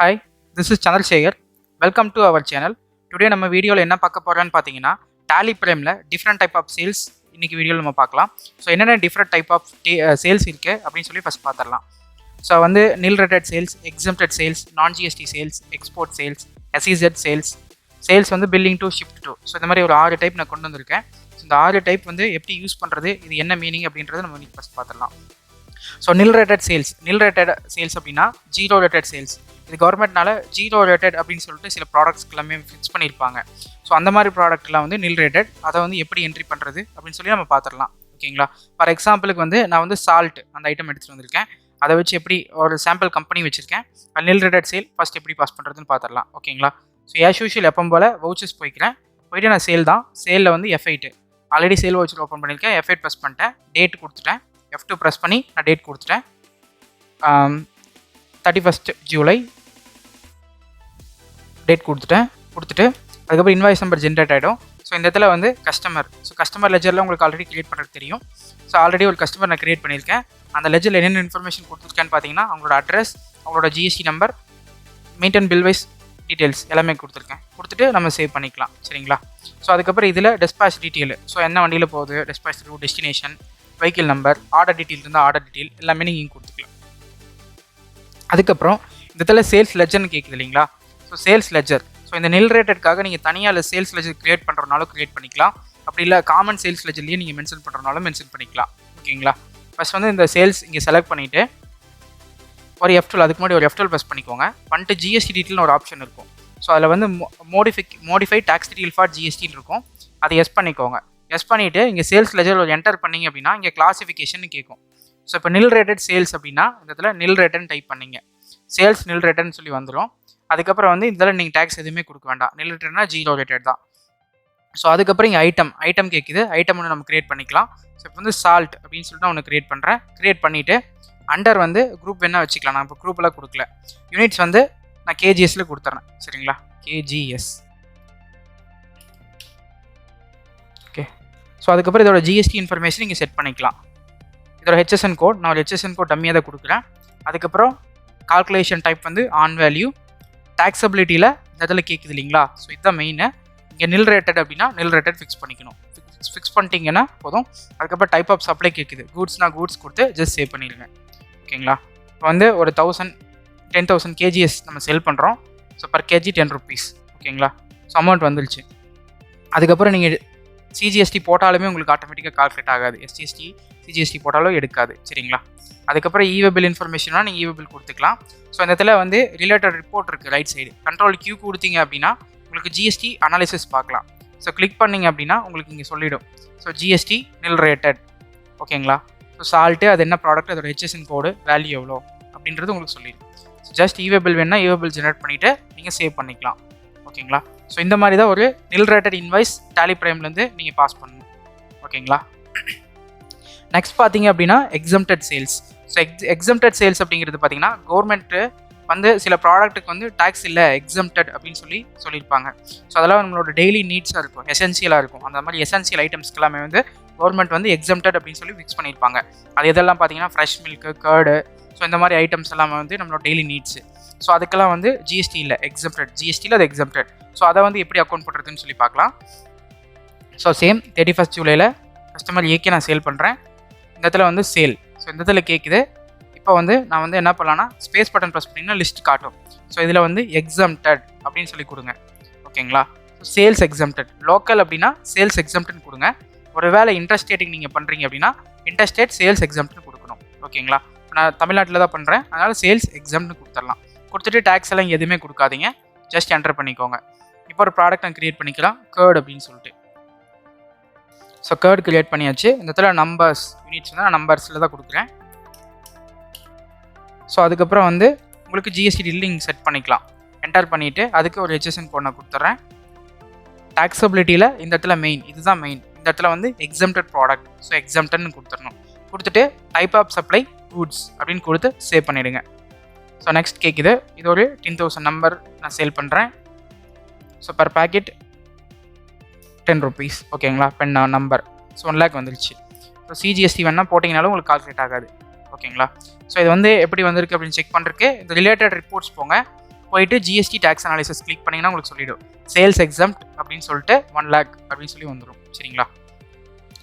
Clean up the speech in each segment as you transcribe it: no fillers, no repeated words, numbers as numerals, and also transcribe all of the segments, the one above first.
Hi, this is Chandrasekar. Welcome to our channel. Today நம்ம வீடியோவில் என்ன பார்க்க போகிறோன்னு பார்த்தீங்கன்னா டேலி பிரேமில் டிஃப்ரெண்ட் டைப் ஆஃப் சேல்ஸ் இன்றைக்கி வீடியோவில் நம்ம பார்க்கலாம். ஸோ என்னென்ன டிஃப்ரெண்ட் டைப் ஆஃப் சேல்ஸ் இருக்குது அப்படின்னு சொல்லி ஃபஸ்ட் பார்த்துடலாம். ஸோ வந்து Nilrated sales, Exempted sales, non GST sales, export sales, SEZ sales வந்து billing to shift to. So இந்த மாதிரி ஒரு 6 டைப் நான் கொண்டு வந்திருக்கேன். ஸோ இந்த 6 டைப் வந்து எப்படி யூஸ் பண்ணுறது, இது என்ன மீனிங் அப்படின்றத நம்ம இன்றைக்கி ஃபஸ்ட் பார்த்துடலாம். ஸோ Nilrated சேல்ஸ் அப்படின்னா ஜீரோ ரேட்டட் சேல்ஸ். இது கவர்மெண்ட்னால ஜீரோ ரேட்டட் அப்படின்னு சொல்லிட்டு சில ப்ராடக்ட்ஸ்க்கு எல்லாமே ஃபிக்ஸ் பண்ணியிருப்பாங்க. ஸோ அந்த மாதிரி ப்ராடக்ட்லாம் வந்து Nilrated, அதை வந்து எப்படி என்ட்ரி பண்ணுறது அப்படின்னு சொல்லி நம்ம பார்த்துடலாம். ஓகேங்களா? ஃபார் எக்ஸாம்பிளுக்கு வந்து நான் வந்து சால்ட் அந்த ஐட்டம் எடுத்துகிட்டு வந்திருக்கேன். அதை வச்சு எப்படி ஒரு சாம்பிள் கம்பெனி வச்சுருக்கேன். Nilrated சேல் ஃபஸ்ட் எப்படி பாஸ் பண்ணுறதுன்னு பார்த்துடலாம். ஓகேங்களா? ஸோ ஆஸ் யூஷுவல் எப்போ போல் வவுச்சர்ஸ் போயிட்டு நான் சேல் தான். சேலில் வந்து F8 already sale voucher open பண்ணியிருக்கேன். F8 ப்ரெஸ் பண்ணிட்டேன், டேட் கொடுத்துட்டேன். F2 ப்ரெஸ் பண்ணி நான் டேட் கொடுத்துட்டேன். 31st ஜூலை டேட் கொடுத்துட்டு அதுக்கப்புறம் இன்வாய்ஸ் நம்பர் ஜென்ரேட் ஆகிடும். ஸோ இந்த இடத்துல வந்து கஸ்டமர் லெஜரில் உங்களுக்கு ஆல்ரெடி கிரியேட் பண்ணுறது தெரியும். ஸோ ஆல்ரெடி ஒரு கஸ்டமர் நான் கிரியேட் பண்ணியிருக்கேன். அந்த லெஜரில் என்னென்ன இன்ஃபர்மேஷன் கொடுத்துருக்கேன்னு பார்த்தீங்கன்னா அவங்களோட அட்ரஸ், அவங்களோட GST number, maintain bill wise details எல்லாமே கொடுத்துட்டு நம்ம சேவ் பண்ணிக்கலாம். சரிங்களா? ஸோ அதுக்கப்புறம் இதில் டெஸ்பாச் டீட்டெயில், ஸோ என்ன வண்டியில் போகுது, dispatch through, destination, vehicle number, order detail இருந்தால் ஆர்டர் டீட்டெயில் எல்லாமே நீங்கள் கொடுத்துக்கலாம். அதுக்கப்புறம் இந்த இடத்துல சேல்ஸ் லெஜர்னு கேட்குது இல்லைங்களா? ஸோ சேல்ஸ் லெஜர், ஸோ இந்த Nilratedக்காக நீங்கள் தனியாக சேல்ஸ் லெஜர் கிரியேட் பண்ணுறதுனாலும் கிரியேட் பண்ணிக்கலாம். அப்படி இல்லை காமன் சேல்ஸ் லெஜர்லேயே நீங்கள் மென்ஷன் பண்ணுறதுனாலும் மென்ஷன் பண்ணிக்கலாம். ஓகேங்களா? ஃபஸ்ட் வந்து இந்த சேல்ஸ் இங்கே செலக்ட் பண்ணிவிட்டு ஒரு F12, அதுக்கு முன்னாடி ஒரு F12 ப்ரெஸ் பண்ணிக்கோங்க. பண்ணிட்டு ஜிஎஸ்டி டீட்டெயில்னு ஒரு ஆப்ஷன் இருக்கும். ஸோ அதில் வந்து மோடிஃபை டாக்ஸ் டீட்டெயில் ஃபார் ஜிஎஸ்டின்னு இருக்கும். அதை எஸ் பண்ணிக்கோங்க. எஸ் பண்ணிவிட்டு இங்கே சேல்ஸ் லெஜர் ஒரு என்டர் பண்ணிங்க அப்படின்னா இங்கே கிளாசிஃபிகேஷன் கேட்கும். ஸோ இப்போ Nilrated சேல்ஸ் அப்படின்னா இந்த இடத்துல Nilrated டைப் பண்ணிங்க, சேல்ஸ் Nilratedன்னு சொல்லி வந்துடும். அதுக்கப்புறம் வந்து இதில் நீங்கள் டேக்ஸ் எதுவுமே கொடுக்க வேண்டாம். Nilratedனா ஜீரோ ரேட்டட் தான். ஸோ அதுக்கப்புறம் இங்கே ஐட்டம் கேட்குது. ஐட்டம் ஒன்று நம்ம கிரியேட் பண்ணிக்கலாம். ஸோ இப்போ வந்து சால்ட் அப்படின்னு சொல்லிட்டு நான் ஒன்று கிரியேட் பண்ணிவிட்டு அண்டர் வந்து குரூப் என்ன வச்சுக்கலாம். நான் இப்போ குரூப்பெல்லாம் கொடுக்கல. யூனிட்ஸ் வந்து நான் கேஜிஎஸ்ல கொடுத்துட்றேன். சரிங்களா? கேஜிஎஸ். ஓகே. ஸோ அதுக்கப்புறம் இதோட ஜிஎஸ்டி இன்ஃபர்மேஷன் இங்கே செட் பண்ணிக்கலாம். இதோட HSN கோட், நான் ஒரு HSN கோட் டம்மியாக தான் கொடுக்குறேன். அதுக்கப்புறம் கால்குலேஷன் டைப் வந்து ஆன் வேல்யூ, டாக்ஸபிலிட்டியில் இந்த இதில் கேட்குது இல்லைங்களா? ஸோ இதுதான் மெயின். இங்கே Nilrated அப்படின்னா Nilrated ஃபிக்ஸ் பண்ணிக்கணும். ஃபிக்ஸ் பண்ணிட்டீங்கன்னா போதும். அதுக்கப்புறம் டைப் ஆஃப் சப்ளை கேட்குது. கூட்ஸ் கொடுத்து ஜஸ்ட் சேவ் பண்ணிடுங்க. ஓகேங்களா? இப்போ வந்து ஒரு 10,000 kgs நம்ம செல் பண்ணுறோம். So per KG 10 rupees. ஓகேங்களா? ஸோ அமௌண்ட் வந்துருச்சு. அதுக்கப்புறம் நீங்கள் சிஜிஎஸ்டி போட்டாலுமே உங்களுக்கு ஆட்டோமேட்டிக்காக கால்குலேட் ஆகாது. எஸ்ஜிஎஸ்டி சிஜிஎஸ்டி போட்டாலும் எடுக்காது. சரிங்களா? அதுக்கப்புறம் ஈவபிள் இன்ஃபர்மேஷனா நீங்கள் ஈவபிள் கொடுத்துக்கலாம். ஸோ இந்த இடத்துல வந்து ரிலேட்டட் ரிப்போர்ட் இருக்குது ரைட் சைடு. கண்ட்ரோல் Q கொடுத்தீங்க அப்படின்னா உங்களுக்கு ஜிஎஸ்டி அனாலிசிஸ் பார்க்கலாம். ஸோ கிளிக் பண்ணிங்க அப்படின்னா உங்களுக்கு இங்கே சொல்லிவிடும். So GST Nilrated. ஓகேங்களா? ஸோ சால்ட்டு அது என்ன ப்ராடக்ட், அதோட HSN கோடு, வேல்யூ எவ்வளோ அப்படின்றது உங்களுக்கு சொல்லிடும். ஸோ ஜஸ்ட் ஈவபிள் வேணா ஈவபிள் ஜெனரேட் பண்ணிவிட்டு நீங்கள் சேவ் பண்ணிக்கலாம். ஓகேங்களா? ஸோ இந்த மாதிரி தான் ஒரு Nilrated இன்வாய்ஸ் டேலி பிரைம்லேருந்து நீங்கள் பாஸ் பண்ணணும். ஓகேங்களா? நெக்ஸ்ட் பார்த்தீங்க அப்படின்னா Exempted sales. So Exempted sales அப்படிங்கிறது பார்த்தீங்கன்னா கவர்மெண்ட்டு வந்து சில ப்ராடக்ட்டுக்கு வந்து டேக்ஸ் இல்லை, Exempted அப்படின்னு சொல்லியிருப்பாங்க. ஸோ அதெல்லாம் நம்மளோட டெய்லி நீட்ஸாக இருக்கும், எசென்சியலாக இருக்கும். அந்த மாதிரி எசென்சியல் ஐட்டம்ஸ்க்கு எல்லாமே வந்து கவர்மெண்ட் வந்து Exempted அப்படின்னு சொல்லி ஃபிக்ஸ் பண்ணியிருப்பாங்க. அது எதெல்லாம் பார்த்தீங்கன்னா ஃப்ரெஷ் மில்க்கு, கர்டு, ஸோ இந்த மாதிரி ஐட்டம்ஸ் எல்லாமே வந்து நம்மளோட டெய்லி நீட்ஸு. ஸோ அதுக்கெல்லாம் வந்து ஜிஎஸ்டி இல்லை, Exempted. ஜிஎஸ்டியில் அது Exempted. ஸோ அதை வந்து எப்படி அக்கௌண்ட் பண்ணுறதுன்னு சொல்லி பார்க்கலாம். ஸோ சேம் 31st ஜூலையில் கஸ்டமர் ஏக்கே நான் சேல் பண்ணுறேன். இந்த இடத்துல வந்து சேல். ஸோ இந்த இடத்துல கேட்குது. இப்போ வந்து நான் வந்து என்ன பண்ணலான்னா ஸ்பேஸ் பட்டன் ப்ரெஸ் பண்ணிங்கன்னா லிஸ்ட் காட்டும். ஸோ இதில் வந்து Exempted அப்படின்னு சொல்லி கொடுங்க. ஓகேங்களா? So sales Exempted. லோக்கல் அப்படின்னா சேல்ஸ் Exempted கொடுங்க. ஒரு வேளை இன்டர்ஸ்டேட்டிங் நீங்கள் பண்ணுறீங்க அப்படின்னா இன்டர்ஸ்டேட் சேல்ஸ் Exempted கொடுக்கணும். ஓகேங்களா? நான் தமிழ்நாட்டில் தான் பண்ணுறேன், அதனால் சேல்ஸ் Exempted கொடுத்துடலாம். கொடுத்துட்டு டேக்ஸ் எல்லாம் எதுவுமே கொடுக்காதீங்க, ஜஸ்ட் என்டர் பண்ணிக்கோங்க. இப்போ ஒரு ப்ராடக்ட் நான் கிரியேட் பண்ணிக்கலாம், கர்டு அப்படின்னு சொல்லிட்டு. ஸோ கர்டு கிரியேட் பண்ணியாச்சு. இந்த இடத்துல நம்பர்ஸ் யூனிட்ஸ் வந்து நான் நம்பர்ஸில் தான் கொடுக்குறேன். ஸோ அதுக்கப்புறம் வந்து உங்களுக்கு ஜிஎஸ்டி டீலிங் செட் பண்ணிக்கலாம். என்டர் பண்ணிவிட்டு அதுக்கு ஒரு HSN கோட் நான் கொடுத்துட்றேன். டாக்ஸபிலிட்டியில் இந்த இடத்துல இதுதான் மெயின். இந்த இடத்துல வந்து Exempted ப்ராடக்ட், ஸோ Exemptedன்னு கொடுத்துடணும். கொடுத்துட்டு டைப் ஆஃப் சப்ளை கூட்ஸ் அப்படின்னு கொடுத்து சேவ் பண்ணிவிடுங்க. ஸோ நெக்ஸ்ட் கேட்குது. இது ஒரு 10,000 நம்பர் நான் சேல் பண்ணுறேன். So per packet 10 rupees. ஓகேங்களா? Pen number. ஸோ 1 lakh வந்துருச்சு. ஸோ சிஜிஎஸ்டி வேணால் போட்டிங்கனாலும் உங்களுக்கு கால்குலேட் ஆகாது. ஓகேங்களா? ஸோ இது வந்து எப்படி வந்திருக்கு அப்படின்னு செக் பண்ணுறதுக்கு இந்த ரிலேட்டட் ரிப்போர்ட்ஸ் போங்க. போயிட்டு ஜிஎஸ்டி டேக்ஸ் அனாலிசிஸ் கிளிக் பண்ணிங்கன்னா உங்களுக்கு சொல்லிவிடும் சேல்ஸ் எக்ஸம்ட் அப்படின்னு சொல்லிட்டு 1 lakh அப்படின்னு சொல்லி வந்துடும். சரிங்களா?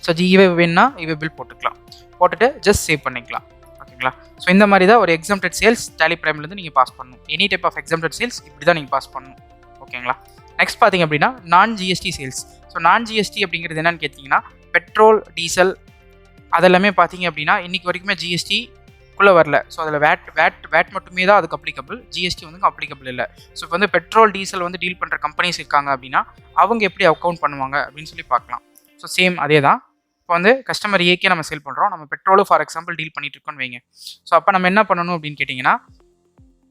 ஸோ இவே வேணுன்னா இவே பில் போட்டுக்கலாம், போட்டுட்டு ஜஸ்ட் சேவ் பண்ணிக்கலாம். ஓகேங்களா? ஸோ இந்த மாதிரி தான் ஒரு எக்ஸம்டட் சேல்ஸ் டேலி பிரைம்லேருந்து நீங்கள் பாஸ் பண்ணணும். Any type of exempted sales இப்படி தான் நீங்கள் பாஸ் பண்ணணும். ஓகேங்களா? நெக்ஸ்ட் பார்த்தீங்க அப்படின்னா நான் ஜிஎஸ்டி சேல்ஸ். ஸோ நான் ஜிஎஸ்டி அப்படிங்கிறது என்னன்னு கேட்டிங்கன்னா பெட்ரோல், டீசல் அதெல்லாமே பார்த்தீங்க அப்படின்னா இன்றைக்கி வரைக்குமே ஜிஎஸ்டிக்குள்ளே வரல. ஸோ அதில் வேட் மட்டுமே தான் அதுக்கு அப்ளிகபிள், ஜிஎஸ்டி வந்து அப்ளிகபிள் இல்லை. ஸோ இப்போ வந்து பெட்ரோல், டீசல் வந்து டீல் பண்ணுற கம்பெனிஸ் இருக்காங்க அப்படின்னா அவங்க எப்படி அக்கௌண்ட் பண்ணுவாங்க அப்படின்னு சொல்லி பார்க்கலாம். ஸோ சேம் அதே தான். இப்போ வந்து கஸ்டமர் ஏக்கே நம்ம சேல் பண்ணுறோம், நம்ம பெட்ரோலும் ஃபார் எக்ஸாம்பிள் டீல் பண்ணிட்டு இருக்கோம்னு வைங்க. ஸோ அப்போ நம்ம என்ன பண்ணணும் அப்படின்னு கேட்டிங்கன்னா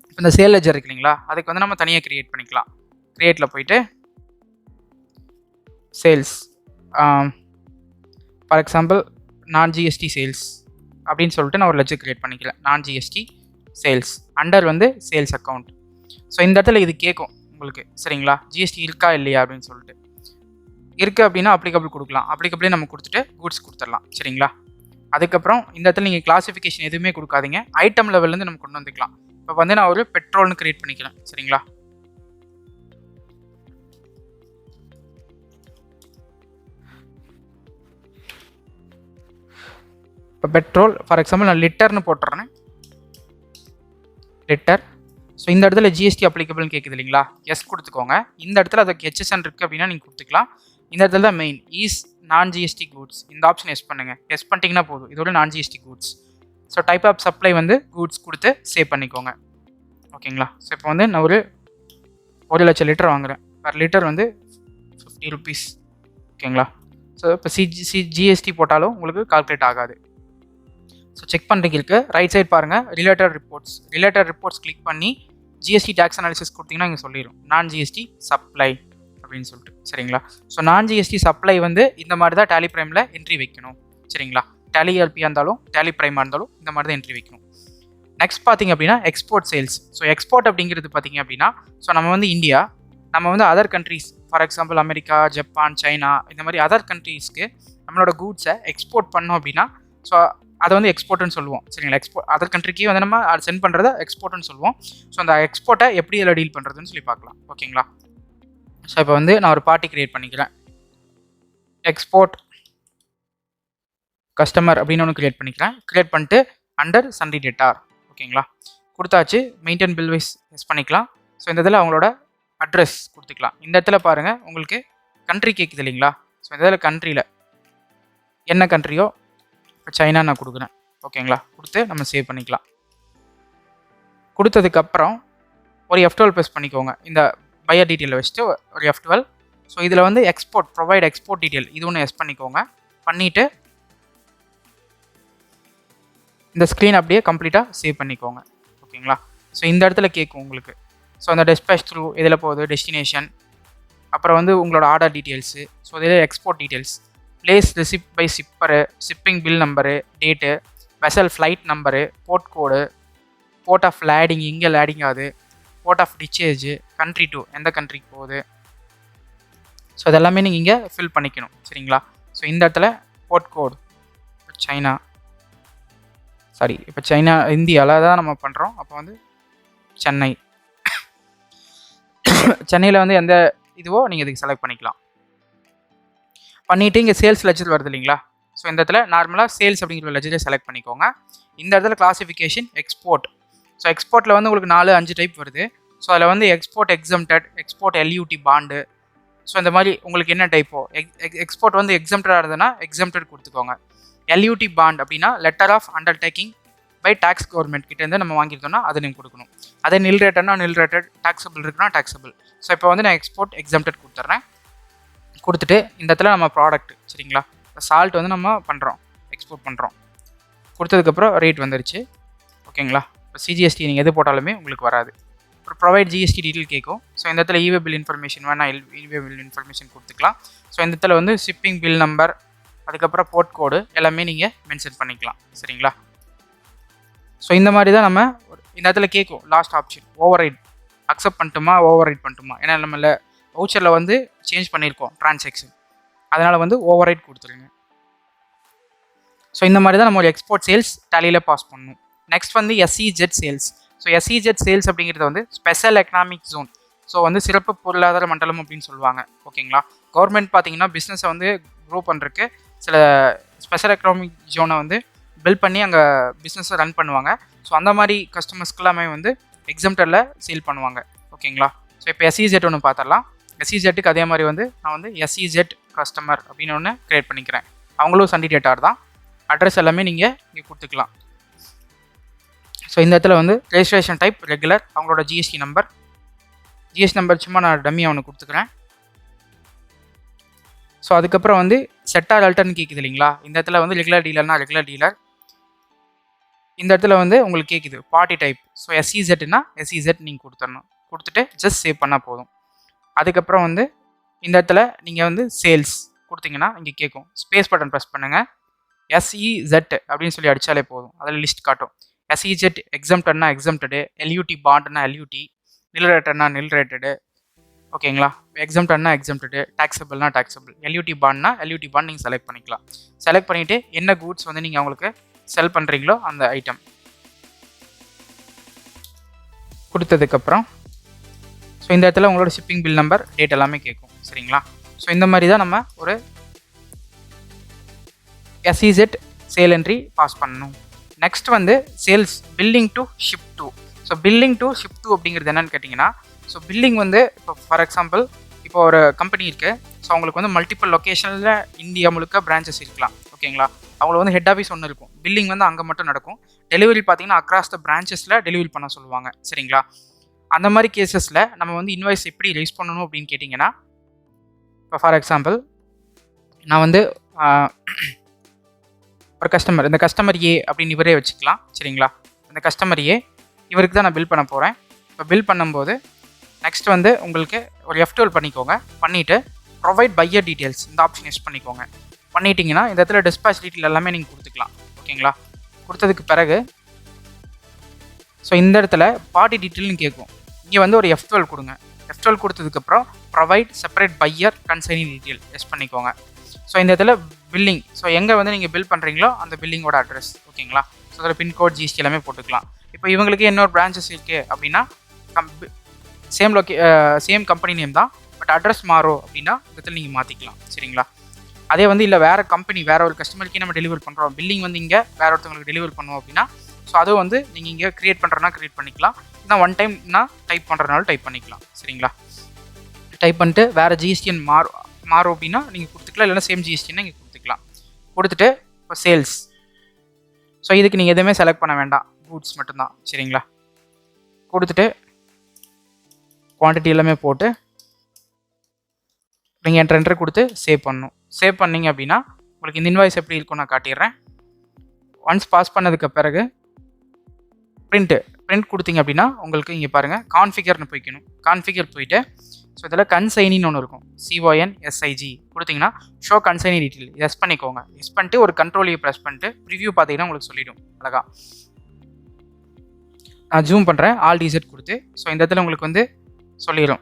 இப்போ இந்த சேல் லெஜர் இருக்கு இல்லைங்களா, அதுக்கு வந்து நம்ம தனியாக க்ரியேட் பண்ணிக்கலாம். க்ரியேட்டில் போயிட்டு சேல்ஸ் ஃபார் எக்ஸாம்பிள் நான் ஜிஎஸ்டி சேல்ஸ் அப்படின்னு சொல்லிட்டு நான் ஒரு லெஜர் க்ரியேட் பண்ணிக்கிறேன். நான் ஜிஎஸ்டி சேல்ஸ் அண்டர் வந்து சேல்ஸ் அக்கௌண்ட். ஸோ இந்த இடத்துல இது கேட்கும் உங்களுக்கு. சரிங்களா? ஜிஎஸ்டி இருக்கா இல்லையா அப்படின்னு சொல்லிட்டு. இருக்குது அப்படின்னா அப்ளிகபிள் கொடுக்கலாம், அப்ளிகபிளே நம்ம கொடுத்துட்டு கூட்ஸ் கொடுத்துடலாம். சரிங்களா? அதுக்கப்புறம் இந்த இடத்துல நீங்கள் கிளாசிஃபிகேஷன் எதுவுமே கொடுக்காதீங்க, ஐட்டம் லெவல்லேருந்து நம்ம கொண்டு வந்துக்கலாம். இப்போ வந்து நான் ஒரு பெட்ரோல்னு க்ரியேட் பண்ணிக்கிறேன். சரிங்களா? இப்போ பெட்ரோல் ஃபார் எக்ஸாம்பிள் நான் லிட்டர்னு போட்டுறேன், லிட்டர். ஸோ இந்த இடத்துல ஜிஎஸ்டி அப்ளிகபிள்னு கேட்குது இல்லைங்களா, எஸ் கொடுத்துக்கோங்க. இந்த இடத்துல அதுக்கு ஹெச்எஸ்என் இருக்குது அப்படின்னா நீங்கள் கொடுத்துக்கலாம். இந்த இடத்துல தான் main is non GST goods, இந்த ஆப்ஷன் எஸ் பண்ணுங்கள். எஸ் பண்ணிட்டீங்கன்னா போதும், இதோட non GST goods. So type of supply வந்து கூட்ஸ் கொடுத்து சேவ் பண்ணிக்கோங்க. ஓகேங்களா? ஸோ இப்போ வந்து நான் ஒரு 1,00,000 லிட்டர் வாங்குகிறேன், பர் லிட்டர் வந்து 50 rupees. ஓகேங்களா? ஸோ இப்போ ஜிஎஸ்டி போட்டாலும் உங்களுக்கு கால்குலேட் ஆகாது. ஸோ செக் பண்ணுறதுக்கு ரைட் சைட் பாருங்கள், ரிலேட்டட் ரிப்போர்ட்ஸ் கிளிக் பண்ணி ஜிஎஸ்டி டேக்ஸ் அனாலிசிஸ் கொடுத்தீங்கன்னா இங்கே சொல்லிடும் நான் ஜிஎஸ்டி சப்ளை அப்படின்னு சொல்லிட்டு. சரிங்களா? ஸோ நான் ஜிஎஸ்டி சப்ளை வந்து இந்த மாதிரி தான் டேலி பிரைமில் என்ட்ரி வைக்கணும். சரிங்களா? டேலி எல்பியாக இருந்தாலும் டேலி பிரைமாக இருந்தாலும் இந்த மாதிரி தான் என்ட்ரி வைக்கணும். நெக்ஸ்ட் பார்த்தீங்க அப்படின்னா எக்ஸ்போர்ட் சேல்ஸ். ஸோ எக்ஸ்போர்ட் அப்படிங்கிறது பார்த்தீங்க அப்படின்னா ஸோ நம்ம வந்து இந்தியா, நம்ம வந்து other countries for example America, Japan, China இந்த மாதிரி அதர் கண்ட்ரீஸ்க்கு நம்மளோட கூட்ஸை எக்ஸ்போர்ட் பண்ணோம் அப்படின்னா ஸோ அதை வந்து எக்ஸ்போர்ட்னு சொல்லுவோம். சரிங்களா? அதர் கண்ட்ரிக்கே வந்து நம்ம அதை சென்ட் பண்ணுறதை எக்ஸ்போர்ட்னு சொல்லுவோம். ஸோ அந்த எக்ஸ்போர்ட்டை எப்படி இதில் டீல் பண்ணுறதுன்னு சொல்லி பார்க்கலாம். ஓகேங்களா? ஸோ இப்போ வந்து நான் ஒரு பார்ட்டி க்ரியேட் பண்ணிக்கிறேன், எக்ஸ்போர்ட் கஸ்டமர் அப்படின்னு ஒன்று க்ரியேட் பண்ணிக்கிறேன். க்ரியேட் பண்ணிட்டு அண்டர் சன்ரி டேட்டார். ஓகேங்களா? கொடுத்தாச்சு. மெயின்டைன் பில் வைஸ் எஸ் பண்ணிக்கலாம். ஸோ இந்த இதில் அவங்களோட அட்ரஸ் கொடுத்துக்கலாம். இந்த இடத்துல பாருங்கள் உங்களுக்கு கண்ட்ரி கேட்குது இல்லைங்களா. ஸோ இந்த இதில் கண்ட்ரியில் என்ன கண்ட்ரியோ இப்போ சைனா நான் கொடுக்குறேன். ஓகேங்களா? கொடுத்து நம்ம சேவ் பண்ணிக்கலாம். கொடுத்ததுக்கப்புறம் ஒரு F12 ப்ரெஸ் பண்ணிக்கோங்க. இந்த பையர் டீட்டெயிலில் வச்சுட்டு ஒரு F12. ஸோ இதில் வந்து ப்ரொவைட் எக்ஸ்போர்ட் டீட்டெயில் இது ஒன்று எஸ் பண்ணிக்கோங்க. பண்ணிவிட்டு இந்த ஸ்க்ரீன் அப்படியே கம்ப்ளீட்டாக சேவ் பண்ணிக்கோங்க. ஓகேங்களா? ஸோ இந்த இடத்துல கேட்கும் உங்களுக்கு. ஸோ அந்த டிஸ்பேச் த்ரூ இதில் போகுது, டெஸ்டினேஷன், அப்புறம் வந்து உங்களோட ஆர்டர் டீட்டெயில்ஸு, ஸோ இதில் export details, place receipt by shipper, shipping bill number, date, vessel flight number, port code, port of lading இங்கே லேடிங் ஆகுது, port of discharge, country to எந்த கண்ட்ரிக்கு போகுது. ஸோ இதெல்லாமே நீங்கள் இங்கே ஃபில் பண்ணிக்கணும். சரிங்களா? ஸோ இந்த இடத்துல போர்ட் கோடு சைனா, இப்போ சைனா இந்தியாவில் தான் நம்ம பண்ணுறோம். அப்போ வந்து சென்னையில் வந்து எந்த இதுவோ நீங்கள் இதுக்கு செலக்ட் பண்ணிக்கலாம். பண்ணிவிட்டு இங்கே சேல்ஸ் லெஜர் வருது இல்லைங்களா. ஸோ இந்த இடத்துல நார்மலாக சேல்ஸ் அப்படிங்கிற லெஜரை செலக்ட் பண்ணிக்கோங்க. இந்த இடத்துல கிளாசிஃபிகேஷன் எக்ஸ்போர்ட். ஸோ எக்ஸ்போர்ட்டில் வந்து உங்களுக்கு 4-5 டைப் வருது. ஸோ அதில் வந்து export exempted, export LUT bond. So இந்த மாதிரி உங்களுக்கு என்ன டைப்போ எக்ஸ்போர்ட் வந்து எக்ஸம்டடாக இருந்ததுன்னா எக்ஸம்டட் கொடுத்துக்கோங்க. எல்யூடி பாண்ட் அப்படின்னா letter of undertaking by tax government கிட்டேருந்து நம்ம வாங்கியிருந்தோம்னா அதை நீங்கள் கொடுக்கணும். அதே நில்ரேட்டட்னா நில்ரேட்டட், டாக்ஸபிள் இருக்குன்னா டாக்ஸபிள். ஸோ இப்போ வந்து நான் எக்ஸ்போர்ட் எக்ஸம்டட் கொடுத்துட்றேன். கொடுத்துட்டு இந்த இடத்துல நம்ம ப்ராடக்ட் சரிங்களா, சால்ட் வந்து நம்ம பண்ணுறோம், எக்ஸ்போர்ட் பண்ணுறோம். கொடுத்ததுக்கப்புறம் ரேட் வந்துருச்சு. ஓகேங்களா? இப்போ சிஜிஎஸ்டி நீங்கள் எது போட்டாலுமே உங்களுக்கு வராது. அப்புறம் ப்ரொவைட் ஜிஎஸ்டி டீட்டெயில் கேட்கும். ஸோ இந்த இடத்துல இவே பில் இன்ஃபர்மேஷன் வேணால் இவே பில் இன்ஃபர்மேஷன் கொடுத்துக்கலாம். ஸோ இந்த இடத்துல வந்து ஷிப்பிங் பில் நம்பர், அதுக்கப்புறம் போர்ட் கோடு எல்லாமே நீங்கள் மென்ஷன் பண்ணிக்கலாம். சரிங்களா? ஸோ இந்த மாதிரி தான் நம்ம இந்த இடத்துல கேட்கும் last option overwrite accept பண்ணிட்டுமா ஓவர் ரைட் பண்ணிட்டுமா. ஏன்னா நம்மள வவுச்சரில் வந்து சேஞ்ச் பண்ணியிருக்கோம் ட்ரான்சாக்ஷன், அதனால் வந்து ஓவர் ரைட் கொடுத்துருங்க. ஸோ இந்த மாதிரி தான் நம்ம ஒரு எக்ஸ்போர்ட் சேல்ஸ் டேலியில் பாஸ் பண்ணணும். நெக்ஸ்ட் வந்து SEZ sales. So SEZ sales அப்படிங்கிறது வந்து ஸ்பெஷல் எக்கனாமிக் ஜோன். ஸோ வந்து சிறப்பு பொருளாதார மண்டலம் அப்படின்னு சொல்லுவாங்க. ஓகேங்களா. கவர்மெண்ட் பார்த்தீங்கன்னா பிஸ்னஸை வந்து க்ரோ பண்ணுறதுக்கு சில ஸ்பெஷல் எக்கனாமிக் ஜோனை வந்து பில்ட் பண்ணி அங்கே பிஸ்னஸை ரன் பண்ணுவாங்க. ஸோ அந்த மாதிரி கஸ்டமர்ஸ்க்கு எல்லாமே வந்து எக்ஸம்டடில் சேல் பண்ணுவாங்க. ஓகேங்களா. ஸோ இப்போ SEZ ஒன்று பார்த்துடலாம். SEZக்கு அதே மாதிரி வந்து நான் வந்து SEZ கஸ்டமர் அப்படின்னு ஒன்று க்ரியேட் பண்ணிக்கிறேன். அவங்களும் சண்டி டேட்டார் தான். அட்ரஸ் எல்லாமே நீங்கள் இங்கே கொடுத்துக்கலாம். ஸோ இந்த இடத்துல வந்து ரெஜிஸ்ட்ரேஷன் டைப் ரெகுலர், அவங்களோட ஜிஎஸ்டி நம்பர் சும்மா நான் டம்மியாக ஒன்று கொடுத்துக்கிறேன். ஸோ அதுக்கப்புறம் வந்து செட்டார் அல்டர்னு கேட்குது இல்லைங்களா. இந்த இடத்துல வந்து ரெகுலர் டீலர்னா ரெகுலர் டீலர். இந்த இடத்துல வந்து உங்களுக்கு கேட்குது பார்ட்டி டைப். ஸோ SEZனா SEZ நீங்கள் கொடுத்துடணும். கொடுத்துட்டு ஜஸ்ட் சேவ் பண்ணால் போதும். அதுக்கப்புறம் வந்து இந்த இடத்துல நீங்கள் வந்து சேல்ஸ் கொடுத்தீங்கன்னா இங்கே கேட்கும். ஸ்பேஸ் பட்டன் ப்ரெஸ் பண்ணுங்கள். SEZ அப்படின்னு சொல்லி அடித்தாலே போதும். அதில் லிஸ்ட் காட்டும். SEZ எக்ஸம்டட்னா எக்ஸம்டடு, LUT பாண்ட்னா LUT, நில்ரேட்டட்னா நில்ரேட்டடு. ஓகேங்களா. எக்ஸம்டட்னா எக்ஸம்டடு, டாக்ஸபிள்னா டாக்ஸபிள், LUT பாண்ட்னா LUT பாண்ட் நீங்கள் செலக்ட் பண்ணிக்கலாம். செலக்ட் பண்ணிவிட்டு என்ன கூட்ஸ் வந்து நீங்கள் அவங்களுக்கு செல் பண்ணுறீங்களோ அந்த ஐட்டம் கொடுத்ததுக்கப்புறம் ஸோ இந்த இடத்துல உங்களோட ஷிப்பிங் பில் நம்பர், டேட் எல்லாமே கேட்கும். சரிங்களா. ஸோ இந்த மாதிரி தான் நம்ம ஒரு SEZ சேல் என்ட்ரி பாஸ் பண்ணணும். நெக்ஸ்ட் வந்து sales billing to ship to. So billing to ship to அப்படிங்கிறது என்னன்னு கேட்டிங்கன்னா, ஸோ பில்லிங் வந்து இப்போ ஃபார் எக்ஸாம்பிள் இப்போ ஒரு கம்பெனி இருக்குது. ஸோ அவங்களுக்கு வந்து மல்டிபிள் லொக்கேஷனில் இந்தியா முழுக்க பிரான்ச்சஸ் இருக்கலாம். ஓகேங்களா. அவங்களுக்கு வந்து ஹெட் ஆஃபீஸ் ஒன்று இருக்கும். பில்லிங் வந்து அங்கே மட்டும் நடக்கும். டெலிவரி பார்த்தீங்கன்னா அக்ராஸ் த பிரான்ச்சஸில் டெலிவரி பண்ண சொல்லுவாங்க. சரிங்களா. அந்த மாதிரி கேசஸில் நம்ம வந்து இன்வாய்ஸ் எப்படி ரைஸ் பண்ணணும் அப்படின்னு கேட்டிங்கன்னா, இப்போ ஃபார் எக்ஸாம்பிள் நான் வந்து ஒரு கஸ்டமர், இந்த கஸ்டமர் ஏ அப்படின்னு இவரே வச்சுக்கலாம். சரிங்களா. இந்த கஸ்டமர் ஏ இவருக்கு தான் நான் பில் பண்ண போகிறேன். இப்போ பில் பண்ணும்போது நெக்ஸ்ட் வந்து உங்களுக்கு ஒரு F12 பண்ணிக்கோங்க. பண்ணிவிட்டு ப்ரொவைட் பையர் டீட்டெயில்ஸ் இந்த ஆப்ஷன் யூஸ் பண்ணிக்கோங்க. பண்ணிட்டீங்கன்னா இந்த இடத்துல டிஸ்பேச் டீட்டெயில் எல்லாமே நீங்கள் கொடுத்துக்கலாம். ஓகேங்களா. கொடுத்ததுக்கு பிறகு ஸோ இந்த இடத்துல பார்ட்டி டீட்டெயில்னு கேட்கும். இங்கே வந்து ஒரு F12 கொடுங்க. F12 கொடுத்ததுக்கப்புறம் provide separate buyer consignee details பண்ணிக்கோங்க. ஸோ இந்த இடத்துல பில்லிங், ஸோ எங்கே வந்து நீங்கள் பில் பண்ணுறீங்களோ அந்த பில்லிங்கோட அட்ரஸ். ஓகேங்களா. ஸோ அதில் பின்கோட், ஜிஎஸ்டி எல்லாமே போட்டுக்கலாம். இப்போ இவங்களுக்கு இன்னொரு பிரான்ச்சஸ் இருக்குது அப்படின்னா சேம் கம்பெனி நேம் தான், பட் அட்ரஸ் மாறும் அப்படின்னா இந்த இடத்துல நீங்கள் மாற்றிக்கலாம். சரிங்களா. அதே வந்து இல்லை வேறு கம்பெனி, வேறு ஒரு கஸ்டமருக்கே நம்ம டெலிவரி பண்ணுறோம், பில்லிங் வந்து இங்கே வேறு ஒருத்தவங்களுக்கு டெலிவரி பண்ணுவோம் அப்படின்னா ஸோ அதுவும் வந்து நீங்கள் இங்கே க்ரியேட் பண்ணுறனா க்ரியேட் பண்ணிக்கலாம். இல்லை ஒன் டைம்னா டைப் பண்ணுறதுனால டைப் பண்ணிக்கலாம். சரிங்களா. டைப் பண்ணிட்டு வேறு ஜிஎஸ்டின்னு மாறும் அப்படின்னா நீங்கள் கொடுத்துக்கலாம். இல்லைனா சேம் ஜிஎஸ்டின்னா நீங்கள் கொடுத்துக்கலாம். கொடுத்துட்டு இப்போ சேல்ஸ். ஸோ இதுக்கு நீங்கள் எதுவுமே செலக்ட் பண்ண வேண்டாம், கூட்ஸ் மட்டும்தான். சரிங்களா. கொடுத்துட்டு குவான்டிட்டி எல்லாமே போட்டு நீங்கள் என்ட்ரு கொடுத்து சேவ் பண்ணணும். சேவ் பண்ணிங்க அப்படின்னா உங்களுக்கு இந்த இன்வாய்ஸ் எப்படி இருக்கும் நான் காட்டிடுறேன். ஒன்ஸ் பாஸ் பண்ணதுக்கு பிறகு பிரிண்ட் கொடுத்தீங்க அப்படின்னா உங்களுக்கு இங்கே பாருங்கள் கான்ஃபிகர்னு போய்க்கணும். கான்ஃபிகர் போயிட்டு ஸோ இதில் கன்சைனின்னு ஒன்று இருக்கும். CONSIG கொடுத்தீங்கன்னா ஷோ கன்சைனி டீட்டெயில் எஸ் பண்ணிக்கோங்க. எஸ் பண்ணிட்டு ஒரு கண்ட்ரோலையை ப்ரெஸ் பண்ணிட்டு ப்ரிவ்யூ பார்த்தீங்கன்னா உங்களுக்கு சொல்லிவிடும் அழகா. நான் ஜூம் பண்ணுறேன் ஆல் டிசெட் கொடுத்து. ஸோ இந்த இடத்துல உங்களுக்கு வந்து சொல்லிடும்.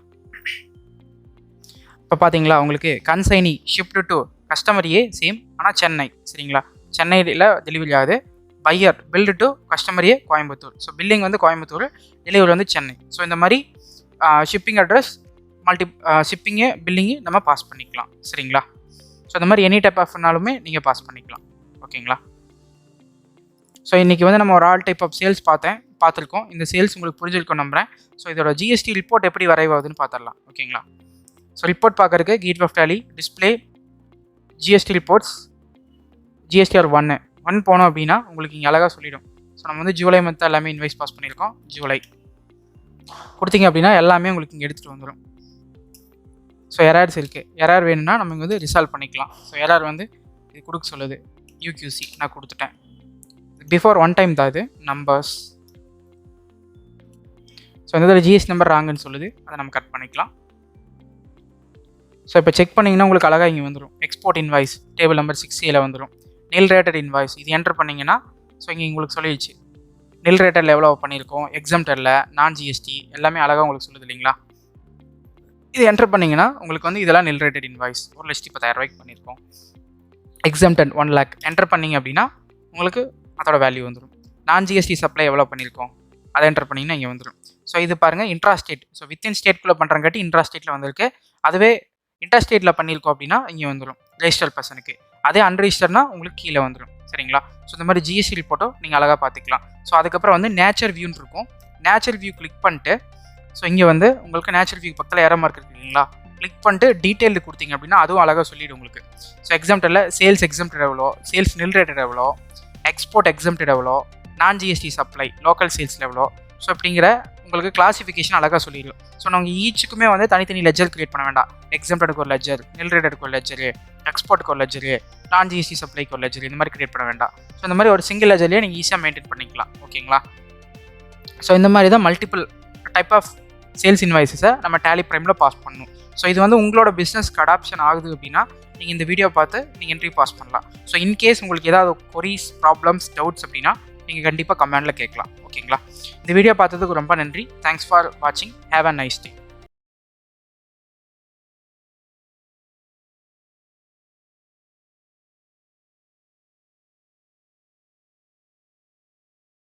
இப்போ பார்த்தீங்களா உங்களுக்கு consignee shipped to customer A same, ஆனால் சென்னை. சரிங்களா. சென்னையில் டெலிவரி ஆகுது. Buyer billed to customer A Coimbatore. So billing வந்து கோயம்புத்தூர், டெலிவரி வந்து சென்னை. ஸோ இந்த மாதிரி ஷிப்பிங் அட்ரஸ் ஷிப்பிங்கு பில்லிங்கு நம்ம பாஸ் பண்ணிக்கலாம். சரிங்களா. ஸோ இந்த மாதிரி எனி டைப் ஆஃப்னாலுமே நீங்கள் பாஸ் பண்ணிக்கலாம். ஓகேங்களா. ஸோ இன்றைக்கி வந்து நம்ம ஒரு ஆல் டைப் ஆஃப் சேல்ஸ் பார்த்துருக்கோம். இந்த சேல்ஸ் உங்களுக்கு புரிஞ்சிருக்கும் நம்புகிறேன். ஸோ இதோட ஜிஎஸ்டி ரிப்போர்ட் எப்படி வரைவாகுதுன்னு பார்த்துடலாம். ஓகேங்களா. ஸோ ரிப்போர்ட் பார்க்குறதுக்கு gate of tally display GST reports GSTR 1 போனோம் அப்படின்னா உங்களுக்கு இங்கே அழகாக சொல்லிடும். ஸோ நம்ம வந்து ஜூலை மந்த் எல்லாமே இன்வைஸ் பாஸ் பண்ணியிருக்கோம். ஜூலை கொடுத்தீங்க அப்படின்னா எல்லாமே உங்களுக்கு இங்கே எடுத்துகிட்டு வந்துடும். ஸோ எரர்ஸ் இருக்குது. எரர் வேணும்னா நம்ம இங்கே வந்து ரிசால்வ் பண்ணிக்கலாம். ஸோ எரர் வந்து இது கொடுக்க சொல்லுது. UQC நான் கொடுத்துட்டேன். பிஃபோர் ஒன் டைம் தான் இது நம்பர்ஸ். ஸோ இந்த இதில் GST நம்பர் ராங்குன்னு சொல்லுது, அதை நம்ம கட் பண்ணிக்கலாம். ஸோ இப்போ செக் பண்ணிங்கன்னா உங்களுக்கு அழகாக இங்கே வந்துடும். Export invoice table number 6A வந்துடும். நில்ரேட்டட் இன்வாய்ஸ் இது என்டர் பண்ணிங்கன்னா ஸோ இங்கே உங்களுக்கு சொல்லிடுச்சு நில்ரேட்டடில் எவ்வளோ பண்ணியிருக்கோம், எக்ஸம்டடில், நான் GST எல்லாமே அழகாக உங்களுக்கு சொல்லுது இல்லைங்களா. இது என்டர் பண்ணிங்கன்னா உங்களுக்கு வந்து இதெல்லாம் நில்ரேட்டட் இன்வாய்ஸ் 1,10,000 பண்ணியிருக்கோம். எக்ஸம்டட் 1 lakh என்டர் பண்ணிங்க அப்படின்னா உங்களுக்கு அதோட வேல்யூ வந்துடும். நான் GST சப்ளை எவ்வளோ பண்ணியிருக்கோம் அதை என்டர் பண்ணிங்கன்னா இங்கே வந்துடும். ஸோ இது பாருங்கள் இன்ட்ரா ஸ்டேட். ஸோ வித்தின் ஸ்டேட்குள்ளே பண்ணுறங்காட்டி இன்ட்ரா ஸ்டேட்டில் வந்திருக்கு. அதுவே இன்டர் ஸ்டேட்டில் பண்ணியிருக்கோம் அப்படின்னா இங்கே வந்துடும் ரெஜிஸ்டர் பர்சனுக்கு. அதே அன்ரிஜிஸ்டர்னா உங்களுக்கு கீழே வந்துடும். சரிங்களா? ஸோ இந்த மாதிரி ஜிஎஸ்டி ரிப்போர்ட்டோ நீங்கள் அழகாக பார்த்துக்கலாம். ஸோ அதுக்கப்புறம் வந்து நேச்சர் வியூன்னு இருக்கும். நேச்சர் வியூ கிளிக் பண்ணிட்டு ஸோ இங்கே வந்து உங்களுக்கு நேச்சர் வியூ பக்கத்தில் ஏற மார்க் இருக்கு இல்லைங்களா, கிளிக் பண்ணிட்டு டீட்டெயில் கொடுத்தீங்க அப்படின்னா அதுவும் அழகாக சொல்லிவிடும் உங்களுக்கு. ஸோ எக்ஸாம்டில் சேல்ஸ் எக்ஸாம்டட் எவ்வளோ, சேல்ஸ் நில்ரேட்டட் எவ்வளோ, எக்ஸ்போர்ட் எக்ஸாம்டட் எவ்வளோ, நான் ஜிஎஸ்டி சப்ளை லோக்கல் சேல்ஸில் எவ்வளோ, ஸோ அப்படிங்கிற உங்களுக்கு கிளாசிஃபிகேஷன் அழகாக சொல்லிடும். ஸோ நாங்கள் ஈச்சுக்குமே வந்து தனித்தனி லெஜர் கிரியேட் பண்ண வேண்டாம். எக்ஸாம்டடுக்கு ஒரு லெஜர், நில்ரேட்டடுக்கு ஒரு லெஜரு, எக்ஸ்போர்ட்டுக்கு ஒரு லெஜரு, நான் ஜிஎஸ்டி சப்ளைக்கு ஒரு லெஜர், இந்த மாதிரி கிரியேட் பண்ண வேண்டாம். ஸோ இந்த மாதிரி ஒரு சிங்கிள் லெஜர்லேயே நீங்கள் ஈஸியாக மெயின்டைன் பண்ணிக்கலாம். ஓகேங்களா? ஸோ இந்த மாதிரி தான் மல்டிபிள் டைப் ஆஃப் சேல்ஸ் இன்வாய்ஸஸை நம்ம டேலி ப்ரைமில் பாஸ் பண்ணணும். ஸோ இது வந்து உங்களோட பிஸ்னஸ்க்கு அடாப்ஷன் ஆகுது அப்படின்னா நீங்கள் இந்த வீடியோ பார்த்து நீங்கள் என்ட்ரி பாஸ் பண்ணலாம். ஸோ இன்கேஸ் உங்களுக்கு ஏதாவது கொரீஸ், ப்ராப்ளம்ஸ், டவுட்ஸ் அப்படின்னா நீங்கள் கண்டிப்பாக கமெண்டில் கேட்கலாம். ஓகேங்களா? இந்த வீடியோ பார்த்ததுக்கு ரொம்ப நன்றி. தேங்க்ஸ் ஃபார் வாட்சிங். Have a nice day.